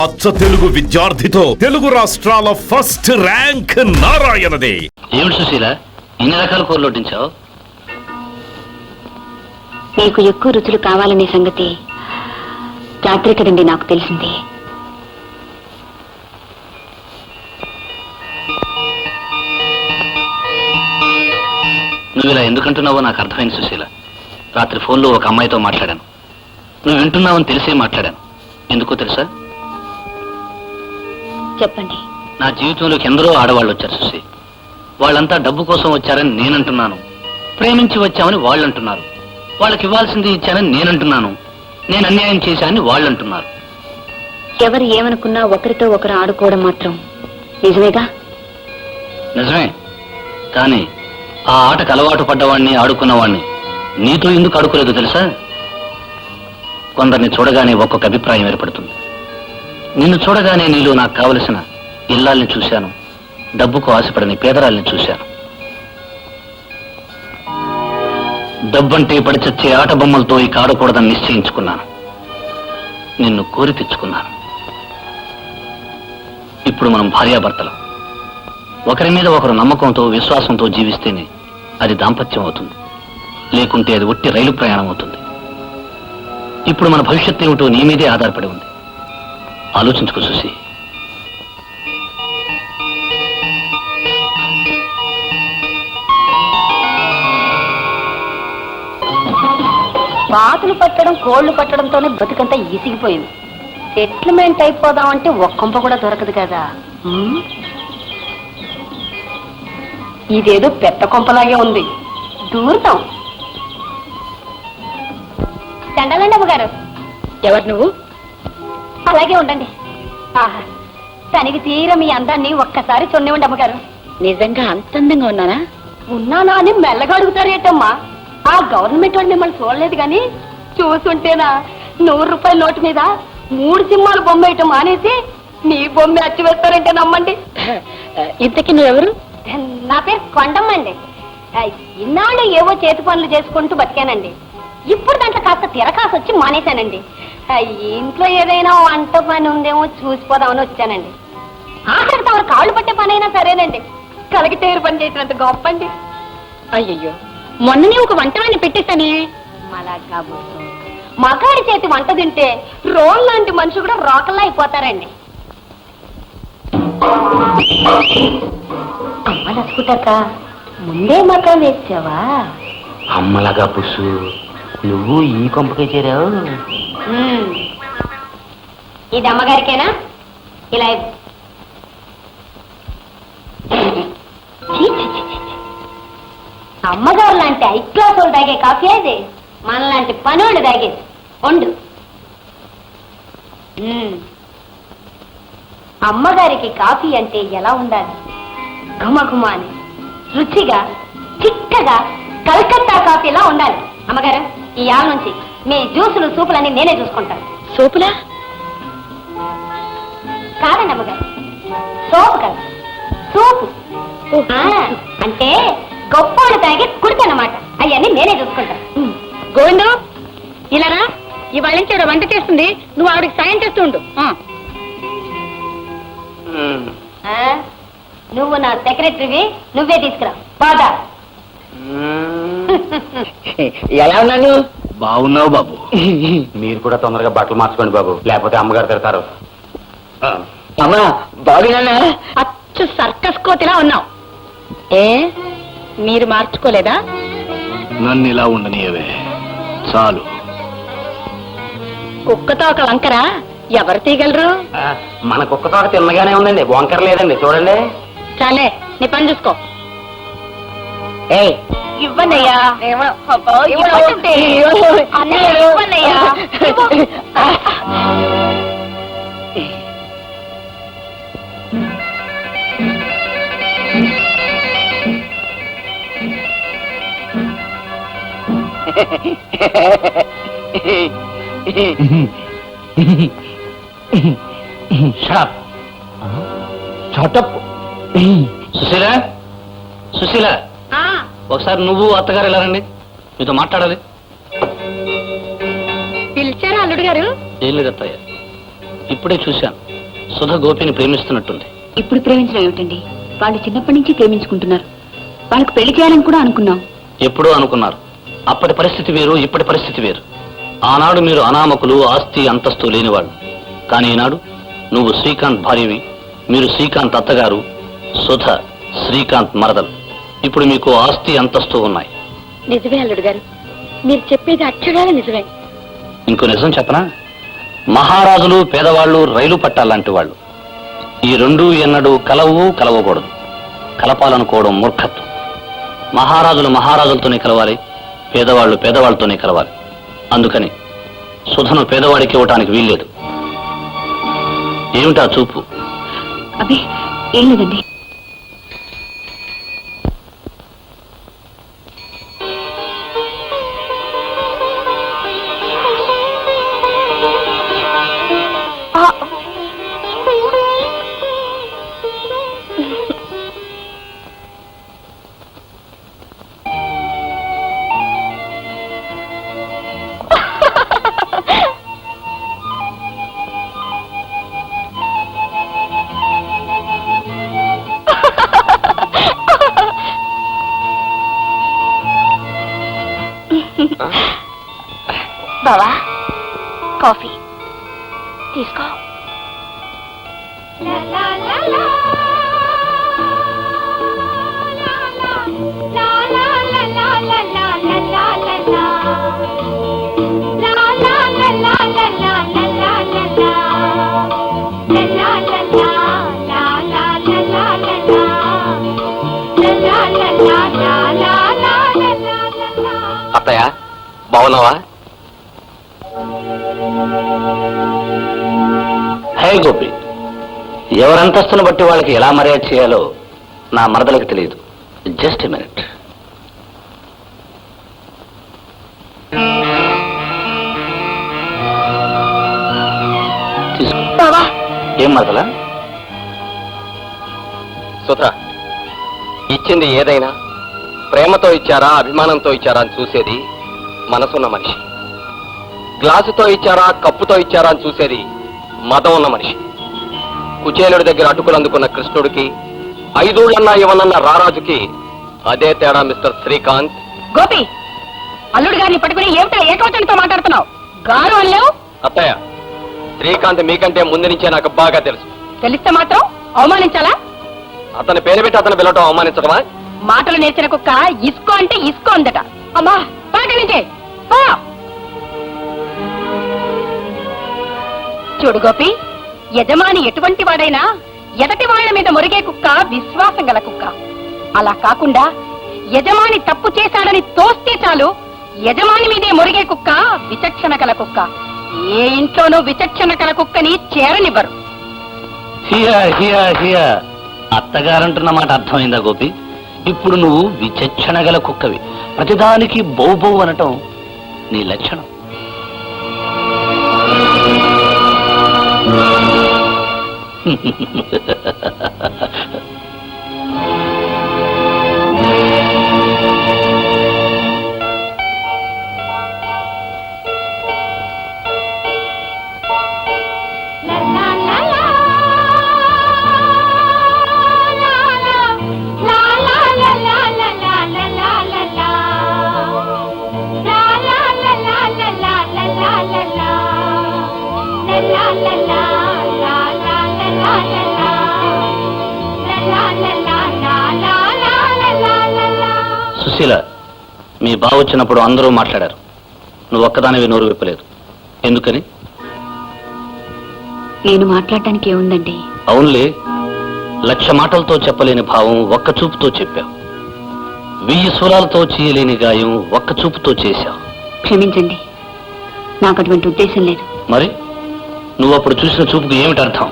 అచ్చ తెలుగు విద్యార్థితో తెలుగు రాష్ట్రాల first rank నారాయణదే. ఏమిటి సుశీల, ఇన్ని రకాల కూరలు వడ్డించావు? నీకు ఎక్కువ రుచులు కావాలనే సంగతి రాత్రి కదండి నాకు తెలిసింది. నువ్వు ఇలా ఎందుకంటున్నావో నాకు అర్థమైంది సుశీల. రాత్రి ఫోన్లో ఒక అమ్మాయితో మాట్లాడాను. నువ్వు వింటున్నావని తెలిసే మాట్లాడాను. ఎందుకో తెలుసా? చెప్పండి. నా జీవితంలోకి ఎందరో ఆడవాళ్ళు వచ్చారు సుశీ. వాళ్ళంతా డబ్బు కోసం వచ్చారని నేనంటున్నాను, ప్రేమించి వచ్చామని వాళ్ళు అంటున్నారు. వాళ్ళకి ఇవ్వాల్సింది ఇచ్చానని నేనంటున్నాను, నేను అన్యాయం చేశానని వాళ్ళు అంటున్నారు. ఎవరు ఏమనుకున్నా ఒకరితో ఒకరు ఆడుకోవడం మాత్రం నిజమేగా? నిజమే, కానీ ఆ ఆటకు అలవాటు పడ్డవాణ్ణి, ఆడుకున్నవాణ్ణి నీతో ఎందుకు ఆడుకోలేదు తెలుసా? కొందరిని చూడగానే ఒక్కొక్క అభిప్రాయం ఏర్పడుతుంది. నిన్ను చూడగానే నీలో నాకు కావలసిన ఇల్లాల్ని చూశాను, డబ్బుకు ఆశపడని పేదరాల్ని చూశాను. డబ్బంటే పడి చచ్చే ఆట బొమ్మలతో ఇక ఆడకూడదని నిశ్చయించుకున్నాను. నిన్ను కోరి తెచ్చుకున్నాను. ఇప్పుడు మనం భార్యాభర్తలు. ఒకరి మీద ఒకరు నమ్మకంతో, విశ్వాసంతో జీవిస్తేనే అది దాంపత్యం అవుతుంది. లేకుంటే అది ఒట్టి రైలు ప్రయాణం అవుతుంది. ఇప్పుడు మన భవిష్యత్తు ఏమిటో నీ మీదే ఆధారపడి ఉంది. ఆలోచించుకో చూసి. బాతులు పట్టడం, కోళ్లు పట్టడంతోనే బతుకంతా ఈసిగిపోయింది. సెటిల్మెంట్ అయిపోదామంటే ఒక్కంప కూడా దొరకదు కదా. ఇదేదో పెద్ద కొంపలాగే ఉంది, దూరుతాం. దండాలండి అమ్మగారు. ఎవరు నువ్వు? అలాగే ఉండండి. ఆహా, తనకి తీర మీ అందాన్ని ఒక్కసారి చూడనివ్వండి అమ్మగారు. నిజంగా అంత అందంగా ఉన్నానా? ఉన్నానా అని మెల్లగా అడుగుతారేటమ్మా. ఆ గవర్నమెంట్ వాడు మిమ్మల్ని చూడలేదు కానీ చూసుంటేనా 100 రూపాయల నోటు మీద 3 సింహాలు బొమ్మ వేయటం మానేసి మీ బొమ్మ అచ్చి వేస్తారంటే నమ్మండి. ఇంతకీ నువ్వెవరు? నా పేరు కొండమ్మ అండి. ఇన్నాళ్ళు ఏవో చేతి పనులు చేసుకుంటూ బతికానండి. ఇప్పుడు దాంట్లో కాస్త తిరకాసు వచ్చి మానేశానండి. ఇంట్లో ఏదైనా వంట పని ఉందేమో చూసిపోదామని వచ్చానండి. ఆఖరికి తమరు కాళ్ళు పట్టే పని అయినా సరేనండి, కలిగితేరు పని చేసినంత గొప్ప అండి. అయ్యయ్యో, మొన్ననే ఒక వంట వాడిని పెట్టేశానే. అలా కాబోతు మగాడి చేతి వంట తింటే రోల్ లాంటి మనిషి కూడా రోకల్లా అయిపోతారండి. అమ్మ నచ్చుకుంటాక ముందే మకా వేసావా? అమ్మలాగా పుస్సు, నువ్వు ఈ కొంపకే చేరావు. ఇది అమ్మగారికేనా? ఇలా అమ్మగారు లాంటి హై క్లాస్ వాళ్ళు తాగే కాఫీ అది, మనలాంటి పనోళ్ళు తాగేది. వండు. అమ్మగారికి కాఫీ అంటే ఎలా ఉండాలి? ఘుమఘుమ అని, రుచిగా, చిక్కగా, కలకత్తా కాఫీలా ఉండాలి. అమ్మగారు, ఈ ఆల నుంచి మీ జ్యూసులు, సూపులన్నీ నేనే చూసుకుంటాను. సూపులా? కాదండి అమ్మగారు, సోపు కదా, సూపు. అంటే గొప్పోళ్ళు తాగే కుడికి అన్నమాట. అవన్నీ నేనే చూసుకుంటాను. గోవిందు, ఇలారా, ఇవాళ నుంచి ఆవిడ వంట చేస్తుంది, నువ్వు ఆవిడకి సాయం చేస్తూ ఉండు. నువ్వు నా సెక్రటరీవి, నువ్వే తీసుకురా. బాగా ఎలా ఉన్నాను? బాగున్నావు బాబు. మీరు కూడా తొందరగా బట్టలు మార్చుకోండి బాబు, లేకపోతే అమ్మగారు తిడతారు. అమ్మా, బాగున్నానా? అచ్చు సర్కస్ కోతిలా ఉన్నావు. ఏ, మీరు మార్చుకోలేదా? నన్ను ఇలా ఉండనియవే చాలు. కుక్కతో ఒక వంకరా ఎవరు తీయగలరు? మన కుక్క తోట తిన్నగానే ఉందండి, వంకర లేదండి. చూడండి. చాలే, నీ పని చూసుకో. ఇవ్వనయ్యా. సుశీల, సుశీల, ఒకసారి నువ్వు అత్తగారు ఎలా రండి, మీతో మాట్లాడాలి. పిలిచారా అల్లుడు గారు? ఏం లేదు అత్తయ్య, ఇప్పుడే చూశాను. సుధ గోపిని ప్రేమిస్తున్నట్టుంది. ఇప్పుడు ప్రేమించడం ఏమిటండి? వాళ్ళు చిన్నప్పటి నుంచి ప్రేమించుకుంటున్నారు. వాళ్ళకు పెళ్లి చేయాలని కూడా అనుకున్నాం. ఎప్పుడూ అనుకున్నారు. అప్పటి పరిస్థితి వేరు, ఇప్పటి పరిస్థితి వేరు. ఆనాడు మీరు అనామకులు, ఆస్తి అంతస్తు లేనివాళ్ళు. కానీ ఈనాడు నువ్వు శ్రీకాంత్ భార్యవి, మీరు శ్రీకాంత్ అత్తగారు, సుధ శ్రీకాంత్ మరదలు. ఇప్పుడు మీకు ఆస్తి అంతస్తు ఉన్నాయి. నిజమే అల్లుడు గారు, మీరు చెప్పేది అక్షరాల నిజమే. ఇంకో నిజం చెప్పనా? మహారాజులు పేదవాళ్ళు రైలు పట్టాలంటి వాళ్ళు. ఈ రెండూ ఎన్నడూ కలవకూడదు. కలపాలనుకోవడం మూర్ఖత్వం. మహారాజులు మహారాజులతోనే కలవాలి, పేదవాళ్ళు పేదవాళ్ళతోనే కలవాలి. అందుకని సుధను పేదవాడికి ఇవ్వటానికి వీల్లేదు. ఏమిటా చూపు? అబ్బే ఏం లేదండి. బావా కాఫీ తీసుకో. అత్తయ్య బాగున్నావా? హే గోపి, ఎవరంతస్తును బట్టి వాళ్ళకి ఎలా మర్యాద చేయాలో నా మరదలకు తెలియదు. Just a minute. బావా ఏం మరదలా? సుధ, ఇచ్చింది ఏదైనా ప్రేమతో ఇచ్చారా అభిమానంతో ఇచ్చారా అని చూసేది మనసున్న మనిషి. గ్లాసుతో ఇచ్చారా కప్పుతో ఇచ్చారా అని చూసేది మతం ఉన్న మనిషి. కుచేలుడి దగ్గర అటుకులు అందుకున్న కృష్ణుడికి, 5 ఊళ్ళన్నా ఇవ్వనన్న రారాజుకి అదే తేడా మిస్టర్ శ్రీకాంత్. గోపి, అల్లుడు గారిని పట్టుకుని ఏమిటా ఏకవచనంతో మాట్లాడుతున్నావు? గారు అల్లేవు. అత్తయ్య, శ్రీకాంత్ మీకంటే ముందు నుంచే నాకు బాగా తెలుసు. తెలిస్తే మాత్రం అవమానించాలా? అతని పేరు పెట్టి అతను పిలవటం అవమానించడమా? మాటలు నేర్చిన కుక్క ఇసుకో అంటే ఇసుకో అందట. అమ్మా పాటి నుంచే పో. చూడు గోపి, యజమాని ఎటువంటి వాడైనా ఎదటి వాళ్ళ మీద మురిగే కుక్క విశ్వాసం గల కుక్క. అలా కాకుండా యజమాని తప్పు చేశాడని తోస్తే చాలు యజమాని మీదే మురిగే కుక్క విచక్షణ గల కుక్క. ఏ ఇంట్లోనూ విచక్షణ గల కుక్కని చేరనివ్వరు. అత్తగారంటున్న మాట అర్థమైందా గోపి? ఇప్పుడు నువ్వు విచక్షణ గల కుక్కవి. ప్రతిదానికి బౌ బౌ అనటం నీ లక్షణం. సుశీల, మీ బావ వచ్చినప్పుడు అందరూ మాట్లాడారు. నువ్వు ఒక్కదానివి నోరు విప్పలేదు. ఎందుకని? నేను మాట్లాడటానికి ఏముందండి? అవునులే, 1,00,000 మాటలతో చెప్పలేని భావం ఒక్క చూపుతో చెప్పావు. 1000 స్వరాలతో చేయలేని గాయం ఒక్క చూపుతో చేశావు. క్షమించండి, నాకు అటువంటి ఉద్దేశం లేదు. మరి నువ్వు అప్పుడు చూసిన చూపుకు ఏమిటి అర్థం?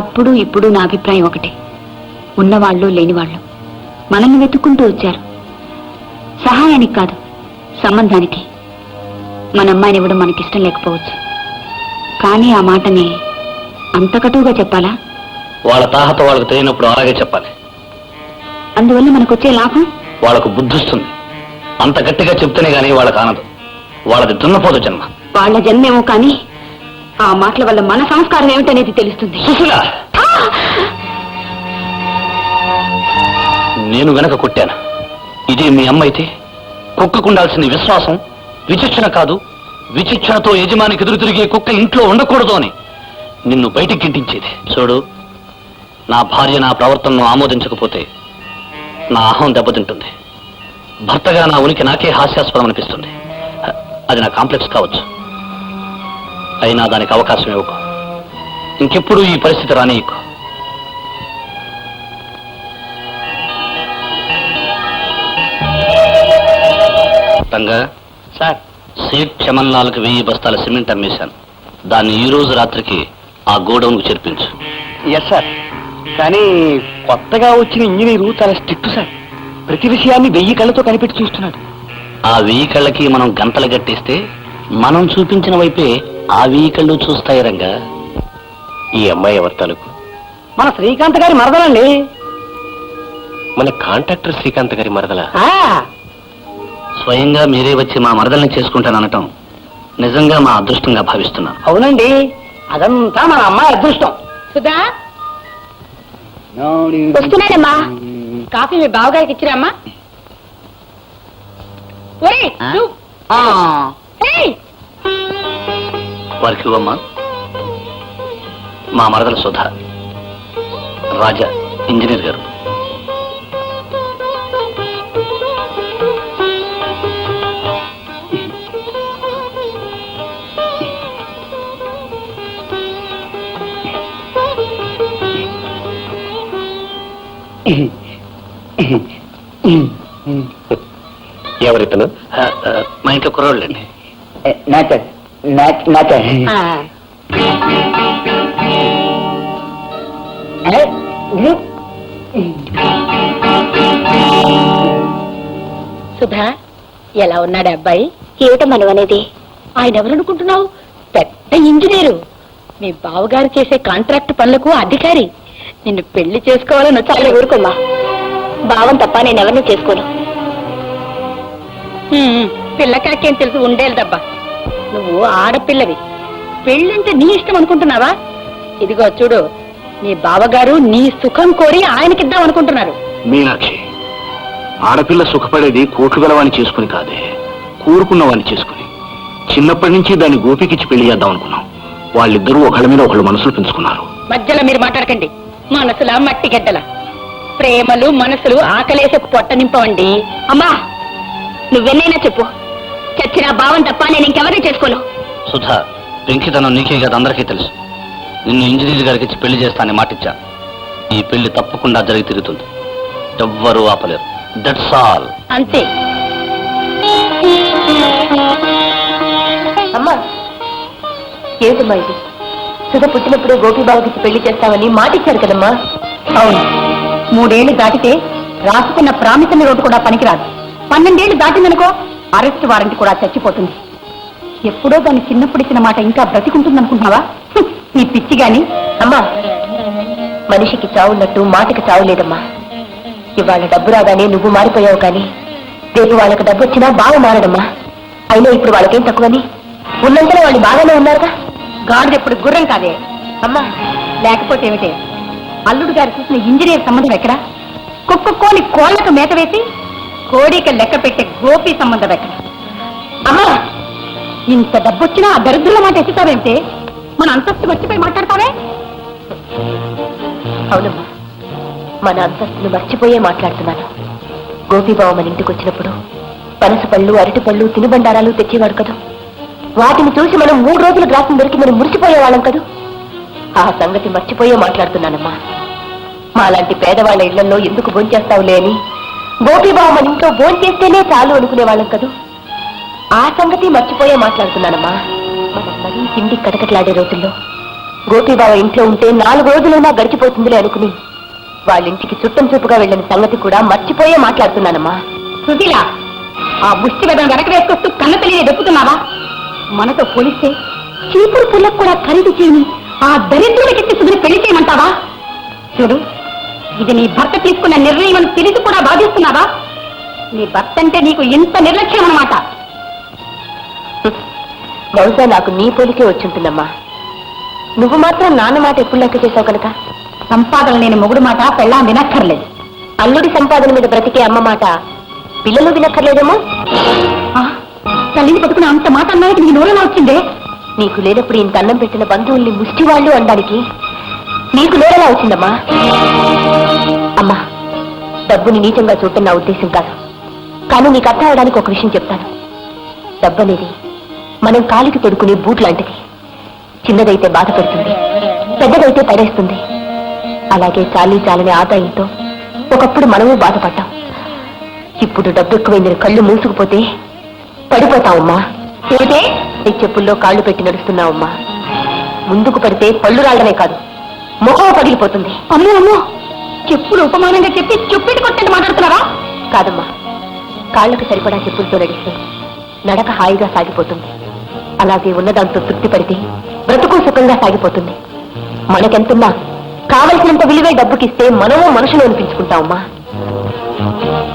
అప్పుడు ఇప్పుడు నా అభిప్రాయం ఒకటే. ఉన్నవాళ్ళు లేనివాళ్ళు మనల్ని వెతుక్కుంటూ వచ్చారు. సహాయానికి కాదు, సంబంధానికి. మన అమ్మాయిని ఇవ్వడం మనకిష్టం లేకపోవచ్చు, కానీ ఆ మాటని అంత కటువుగా చెప్పాలా? వాళ్ళ తాహత వాళ్ళకు తెలియనప్పుడు అలాగే చెప్పాలి. అందువల్ల మనకొచ్చే లాభం? వాళ్ళకు బుద్ధిస్తుంది. అంత గట్టిగా చెప్తేనే గానీ వాళ్ళకు ఆనదు. వాళ్ళది దున్నపోదు జన్మ. వాళ్ళ జన్మేమో కానీ ఆ మాటల వల్ల మన సంస్కారం ఏమిటనేది తెలుస్తుంది. సుశీల, నేను వెనక కొట్టాను. ఇదే మీ అమ్మ అయితే కుక్కకుండాల్సిన విశ్వాసం విచక్షణ కాదు, విచక్షణతో యజమానికి ఎదురు తిరిగే కుక్క ఇంట్లో ఉండకూడదు అని నిన్ను బయటికి గింటించేది. చూడు, నా భార్య నా ప్రవర్తనను ఆమోదించకపోతే నా అహం దెబ్బతింటుంది. భర్తగా నా ఉనికి నాకే హాస్యాస్పదం అనిపిస్తుంది. అది నా కాంప్లెక్స్ కావచ్చు, అయినా దానికి అవకాశం ఇవ్వకు. ఇంకెప్పుడు ఈ పరిస్థితి రానియకు. రంగా సార్, సేట్ చమన్లాల్కి 1000 బస్తాల సిమెంట్ అమ్మేశాను. దాన్ని ఈ రోజు రాత్రికి ఆ గోడౌన్కు చేర్పించు. ఎస్ సార్, కానీ కొత్తగా వచ్చిన ఇంజనీరు చాలా స్ట్రిక్ట్ సార్. ప్రతి విషయాన్ని 1000 కళ్ళతో కనిపెట్టి చూస్తున్నాడు. ఆ 1000 కళ్ళకి మనం గంతలు కట్టేస్తే మనం చూపించిన వైపే ఆ 1000 కళ్ళు చూస్తాయి. రంగా, ఈ అమ్మాయి ఎవరి తాలూకు? మన శ్రీకాంత్ గారి మరదలండి. మన కాంట్రాక్టర్ శ్రీకాంత్ గారి మరదల? స్వయంగా మీరే వచ్చి మా మరదల్ని చేసుకుంటాననటం నిజంగా మా అదృష్టంగా భావిస్తున్నాను. అవునండి, అదంతా మన అమ్మాయి అదృష్టం. సుధా, వస్తున్నాడమ్మా. కాఫీ మీ బావగారికి ఇచ్చిరామ్మా. వారికి ఇవ్వమ్మా. మా మరదల సుధా, రాజా ఇంజనీర్ గారు. ఎవరితను? మా ఇంట్లో కుర్రోళ్ళండి. సుధా, ఎలా ఉన్నాడు అబ్బాయి? ఏమిటో మనం అనేది? ఆయన ఎవరనుకుంటున్నావు? పెద్ద ఇంజనీరు. మీ బావగారు చేసే కాంట్రాక్ట్ పనులకు అధికారి. నిన్ను పెళ్లి చేసుకోవాలని వచ్చి ఊరుకోమ్మా. భావం తప్ప నేను ఎవరిని చేసుకోను. పిల్లకాకేం తెలుసు, ఉండేదబ్బా. నువ్వు ఆడపిల్లవి, పెళ్ళంటే నీ ఇష్టం అనుకుంటున్నావా? ఇదిగో చూడు, నీ బావగారు నీ సుఖం కోరి ఆయనకిద్దాం అనుకుంటున్నారు. మీనాక్షి, ఆడపిల్ల సుఖపడేది కోట్లు గలవాణ్ణి చేసుకుని కాదే, కోరుకున్నవాణ్ణి చేసుకుని. చిన్నప్పటి నుంచి దాన్ని గోపికిచ్చి పెళ్లి చేద్దాం అనుకున్నాం. వాళ్ళిద్దరూ ఒకళ్ళ మీద ఒకళ్ళు మనసులు పెంచుకున్నారు. మధ్యలో మీరు మాట్లాడకండి. మనసులా మట్టి గడ్డల ప్రేమలు మనసులు ఆకలేసే పొట్ట నింపవండి. అమ్మా, నువ్వెన్నైనా చెప్పు, చచ్చిన భావం తప్ప నేను ఇంకెవరిని చేసుకోను. సుధా, వెంకితనం నీకే కదా అందరికీ తెలుసు. నిన్ను ఇంజనీర్ గారికి ఇచ్చి పెళ్లి చేస్తానని మాటిచ్చా. ఈ పెళ్లి తప్పకుండా జరిగి తిరుగుతుంది. ఎవ్వరూ ఆపలేరు. That's all. అంతే. అమ్మా, ఏమిటమ్మా ఇది? సుధ పుట్టినప్పుడే గోపీబాబుకి పెళ్లి చేస్తామని మాటిచ్చారు కదమ్మా. అవును, 3 ఏళ్లు దాటితే రాసుకున్న ప్రామిసరీ రోడ్డు కూడా పనికిరాదు. 12 ఏళ్లు దాటిందనుకో, అరెస్ట్ వారెంట్ కూడా చచ్చిపోతుంది. ఎప్పుడో దాన్ని చిన్నప్పుడు ఇచ్చిన మాట ఇంకా బ్రతికుంటుందనుకుంటున్నావా? నీ పిచ్చి గాని. అమ్మా, మనిషికి చావున్నట్టు మాటకి చావు లేదమ్మా. ఇవాళ డబ్బు రాగానే నువ్వు మారిపోయావు, కానీ రేపు వాళ్ళకి డబ్బు వచ్చినా బాగా మారడమ్మా. అయినా ఇప్పుడు వాళ్ళకేం తక్కువని? ఉన్నంతలో వాళ్ళు బాగానే ఉన్నారుగా. గాడిద ఎప్పుడు గుర్రం కాదే అమ్మా. లేకపోతే ఏమిటే? అల్లుడు గారు చూసిన ఇంజనీర్ సంబంధం ఎక్కడ? కుక్కకోని కోళ్లకు మేత వేసి కోడిక లెక్క పెట్టే గోపి సంబంధం ఎక్కడ? అమ్మా, ఇంత డబ్బు వచ్చినా ఆ దరిద్రుల మాట ఎత్తుతావేంటే? మన అంతస్తు మర్చిపోయి మాట్లాడతావే? అవునమ్మా, మన అంతస్తును మర్చిపోయే మాట్లాడుతున్నాను. గోపీబాబు మన ఇంటికి వచ్చినప్పుడు పనస పళ్ళు, అరటి పళ్ళు, తినుబండారాలు తెచ్చేవాడు కదా. వాటిని చూసి మనం 3 రోజులు గ్రాసం దొరికి మనం మురిసిపోయేవాళ్ళం కదా. ఆ సంగతి మర్చిపోయే మాట్లాడుతున్నానమ్మా. మాలాంటి పేదవాళ్ల ఇళ్లలో ఎందుకు భోంచేస్తావులే అని గోపీబాబు మన ఇంట్లో భోంచేస్తేనే చాలు అనుకునేవాళ్ళం కదా. ఆ సంగతి మర్చిపోయే మాట్లాడుతున్నానమ్మా. మనం మరీ తిండి కటకట్లాడే రోజుల్లో గోపీబాబు ఇంట్లో ఉంటే 4 రోజులైనా గడిచిపోతుందిలే అనుకుని వాళ్ళింటికి చుట్టం చూపుగా వెళ్ళిన సంగతి కూడా మర్చిపోయే మాట్లాడుతున్నానమ్మా. సుశీల, ఆ ముష్టి వెదం వెనక వేసుకొస్తూ కన్న తల్లిని దొప్పుతున్నావా? మనతో పోలిస్తే చీపురు పుల్లకు కూడా ఖరీదు చేయని ఆ దరిద్రుడికి సుధుని పెళ్లి చేయమంటావా? చూడు, ఇది నీ భర్త తీసుకున్న నిర్ణయం అని తెలిసి కూడా బాధిస్తున్నావా? నీ భర్త అంటే నీకు ఇంత నిర్లక్ష్యం అన్నమాట. బహుశా నాకు నీ పోలికే వచ్చుంటుందమ్మా. నువ్వు మాత్రం నాన్న మాట ఎప్పుడు లెక్క చేసావు కనుక సంపాదన లేని మొగుడు మాట పెళ్ళాం వినక్కర్లేదు. అల్లుడి సంపాదన మీద బ్రతికే అమ్మ మాట పిల్లలు వినక్కర్లేదేమో. తల్లిని పట్టుకుని అంత మాట అన్నానికి నీకు నోరేలా వచ్చిందే? నీకు లేనప్పుడు ఇంత అన్నం పెట్టిన బంధువుల్ని ముష్టి వాళ్ళు అనడానికి నీకు నోరేలా వచ్చిందమ్మా? అమ్మా, డబ్బుని నీచంగా చూడటం నా ఉద్దేశం కాదు. కానీ నీకు అర్థం అవడానికి ఒక విషయం చెప్తాను. డబ్బు అనేది మనం కాలికి తొడుకునే బూట్ లాంటిది. చిన్నదైతే బాధ పెడుతుంది, పెద్దదైతే పడేస్తుంది. అలాగే చాలని ఆదాయంతో ఒకప్పుడు మనము బాధపడ్డాం. ఇప్పుడు డబ్బు ఎక్కువైందని కళ్ళు మూసుకుపోతే పడిపోతావమ్మా. ఏదే నీ చెప్పుల్లో కాళ్ళు పెట్టి నడుస్తున్నావమ్మా. ముందుకు పడితే పళ్ళు రాళ్ళనే కాదు, మొహం పగిలిపోతుంది. అమ్మో అమ్మో, చెప్పులు ఉపమానంగా చెప్పి చెప్పుటి కొట్టండి మాట్లాడుతున్నారా? కాదమ్మా, కాళ్ళకు సరిపడా చెప్పులతో నడిస్తే నడక హాయిగా సాగిపోతుంది. అలాగే ఉన్నదాంతో తృప్తి పడితే బ్రతుకు సుఖంగా సాగిపోతుంది. మనకెంతున్నా కావలసినంత విలువే డబ్బుకిస్తే మనము మనుషులు అనిపించుకుంటామమ్మా.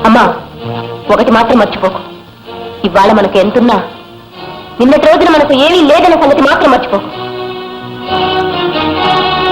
అమ్మా, ఒకటి మాత్రం మర్చిపోకు. ఇవాళ మనకు ఎంతున్నా నిన్నటి రోజున మనకు ఏమీ లేదన్న సంగతి మాత్రం మర్చిపోకు.